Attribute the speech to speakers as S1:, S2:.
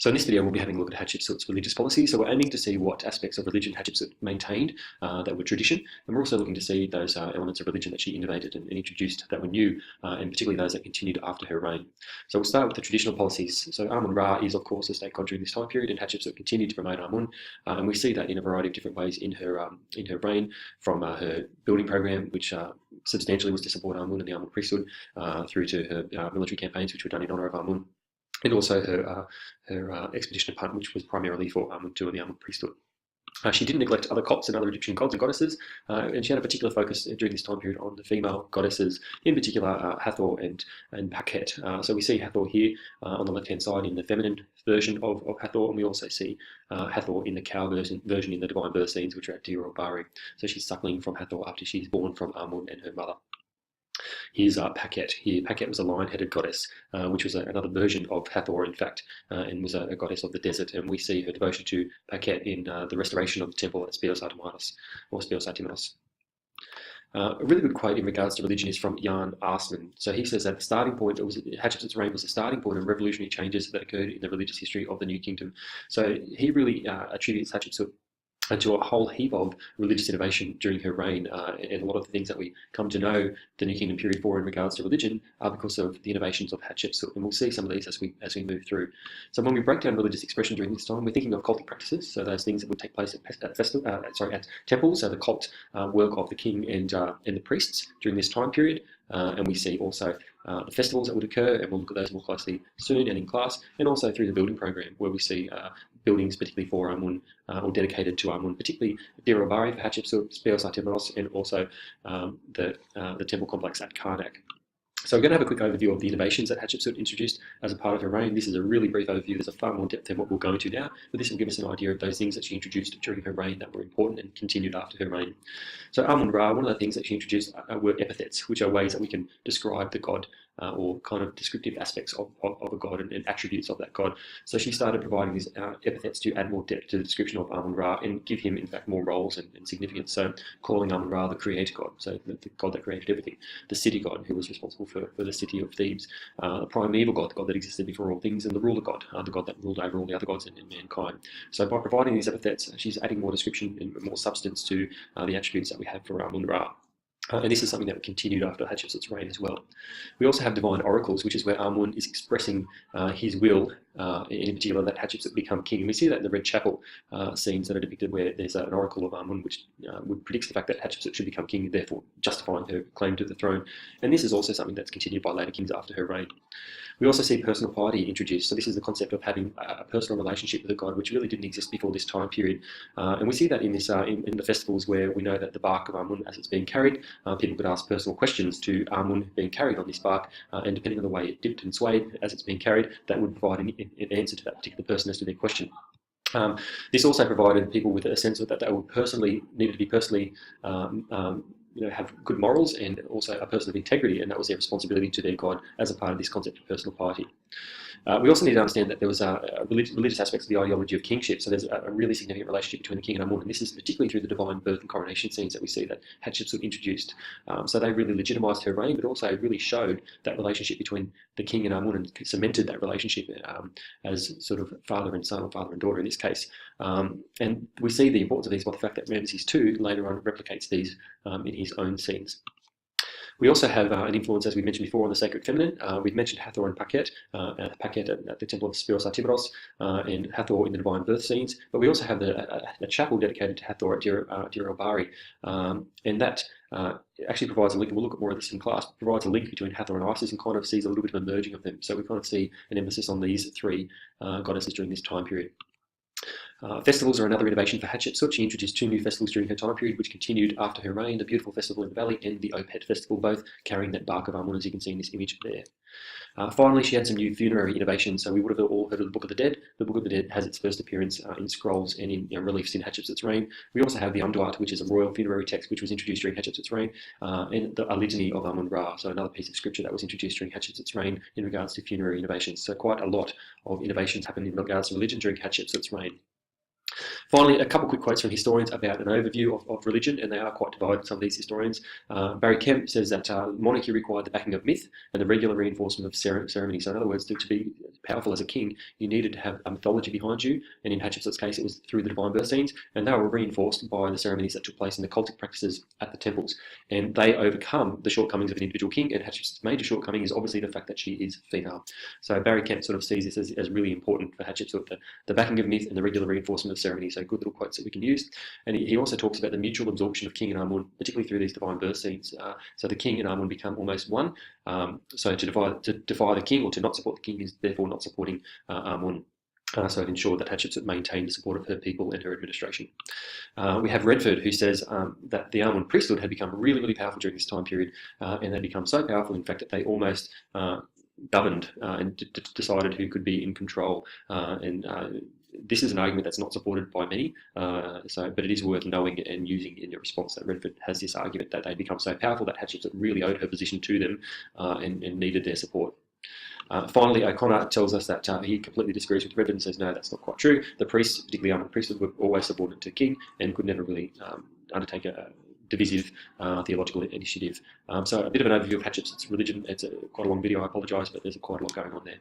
S1: So in this video, we'll be having a look at Hatshepsut's religious policy. So we're aiming to see what aspects of religion Hatshepsut maintained that were tradition, and we're also looking to see those elements of religion that she innovated and introduced that were new, and particularly those that continued after her reign. So we'll start with the traditional policies. So Amun-Ra is, of course, the state god during this time period, and Hatshepsut continued to promote Amun, and we see that in a variety of different ways in her reign, from her building program, which substantially was to support Amun and the Amun priesthood, through to her military campaigns, which were done in honour of Amun, and also her expedition of Punt, which was primarily for Amun-II and the Amun priesthood. She didn't neglect other cults and other Egyptian gods and goddesses, and she had a particular focus during this time period on the female goddesses, in particular Hathor and Pakhet. So we see Hathor here on the left-hand side in the feminine version of Hathor, and we also see Hathor in the cow version in the divine birth scenes, which are at Dir el-Bahri. So she's suckling from Hathor after she's born from Amun and her mother. Here's Pakhet. Here, Pakhet was a lion-headed goddess, which was another version of Hathor, in fact, and was a goddess of the desert. And we see her devotion to Pakhet in the restoration of the temple at Spios Artemidos, or Spios Artemidos. A really good quote in regards to religion is from Jan Arsman. So he says that the starting point, Hatshepsut's reign was the starting point of revolutionary changes that occurred in the religious history of the New Kingdom. So he really attributes Hatshepsut to a whole heap of religious innovation during her reign, and a lot of the things that we come to know the New Kingdom period for in regards to religion are because of the innovations of Hatshepsut, and we'll see some of these as we move through. So when we break down religious expression during this time, we're thinking of cultic practices, so those things that would take place at temples, so the cult work of the king and the priests during this time period. And we see also the festivals that would occur, and we'll look at those more closely soon and in class, and also through the building program, where we see buildings particularly for Amun, or dedicated to Amun, particularly Dir el-Bahri for Hatshepsut, Spios Artemidos, and also the temple complex at Karnak. So we're going to have a quick overview of the innovations that Hatshepsut introduced as a part of her reign. This is a really brief overview. There's a far more depth than what we'll go into now, but this will give us an idea of those things that she introduced during her reign that were important and continued after her reign. So Amun-Ra, one of the things that she introduced were epithets, which are ways that we can describe the god, or kind of descriptive aspects of a god and attributes of that god. So she started providing these epithets to add more depth to the description of Amun-Ra and give him, in fact, more roles and significance. So calling Amun-Ra the creator god, so the god that created everything, the city god, who was responsible for the city of Thebes, the primeval god, the god that existed before all things, and the ruler god, the god that ruled over all the other gods and mankind. So by providing these epithets, she's adding more description and more substance to the attributes that we have for Amun-Ra. And this is something that continued after Hatshepsut's reign as well. We also have divine oracles, which is where Amun is expressing his will, in particular that Hatshepsut become king. And we see that in the Red Chapel scenes that are depicted, where there's an oracle of Amun which predicts the fact that Hatshepsut should become king, therefore justifying her claim to the throne. And this is also something that's continued by later kings after her reign. We also see personal piety introduced. So this is the concept of having a personal relationship with a god, which really didn't exist before this time period. And we see that in this in the festivals, where we know that the bark of Amun, as it's being carried, people could ask personal questions to Amun being carried on this bark, and depending on the way it dipped and swayed as it's being carried, that would provide an answer to that particular person as to their question. This also provided people with a sense of that they would needed to be personally have good morals and also a person of integrity, and that was their responsibility to their god as a part of this concept of personal piety. We also need to understand that there was a religious aspects of the ideology of kingship, so there's a really significant relationship between the king and Amun, and this is particularly through the divine birth and coronation scenes that we see that Hatshepsut introduced. So they really legitimised her reign, but also really showed that relationship between the king and Amun and cemented that relationship as sort of father and son, or father and daughter in this case. And we see the importance of these by the fact that Ramesses II later on replicates these in his own scenes. We also have an influence, as we mentioned before, on the sacred feminine. We've mentioned Hathor and Pakhet, Pakhet at the temple of Spios Artemidos, and Hathor in the divine birth scenes. But we also have the chapel dedicated to Hathor at Dir el-Bahri, and that actually provides a link, and we'll look at more of this in class, provides a link between Hathor and Isis, and kind of sees a little bit of a merging of them. So we kind of see an emphasis on these three goddesses during this time period. Festivals are another innovation for Hatshepsut. She introduced two new festivals during her time period, which continued after her reign: the beautiful festival in the valley and the Opet festival, both carrying that bark of Amun, as you can see in this image there. Finally, she had some new funerary innovations. So we would have all heard of the Book of the Dead. The Book of the Dead has its first appearance in scrolls and in reliefs in Hatshepsut's reign. We also have the Umduat, which is a royal funerary text which was introduced during Hatshepsut's reign, and a litany of Amun-Ra, so another piece of scripture that was introduced during Hatshepsut's reign in regards to funerary innovations. So quite a lot of innovations happened in regards to religion during Hatshepsut's reign. Finally, a couple quick quotes from historians about an overview of religion, and they are quite divided, some of these historians. Barry Kemp says that monarchy required the backing of myth and the regular reinforcement of ceremony. So in other words, to be powerful as a king, you needed to have a mythology behind you, and in Hatshepsut's case, it was through the divine birth scenes, and they were reinforced by the ceremonies that took place in the cultic practices at the temples. And they overcome the shortcomings of an individual king, and Hatshepsut's major shortcoming is obviously the fact that she is female. So Barry Kemp sort of sees this as really important for Hatshepsut, the backing of myth and the regular reinforcement of ceremony. So good little quotes that we can use. And he also talks about the mutual absorption of king and Amun, particularly through these divine birth scenes. So the king and Amun become almost one. So to defy the king or to not support the king is therefore not supporting Amun. So it ensured that Hatshepsut maintained the support of her people and her administration. We have Redford, who says that the Amun priesthood had become really, really powerful during this time period, and they'd become so powerful, in fact, that they almost governed and decided who could be in control. This is an argument that's not supported by many, but it is worth knowing and using in your response that Redford has this argument that they'd become so powerful that Hatshepsut really owed her position to them and needed their support. Finally, O'Connor tells us that he completely disagrees with Redford and says, no, that's not quite true. The priests, particularly Amun priesthood, were always subordinate to king and could never really undertake a divisive theological initiative. So a bit of an overview of Hatshepsut's religion. It's quite a long video, I apologise, but there's quite a lot going on there.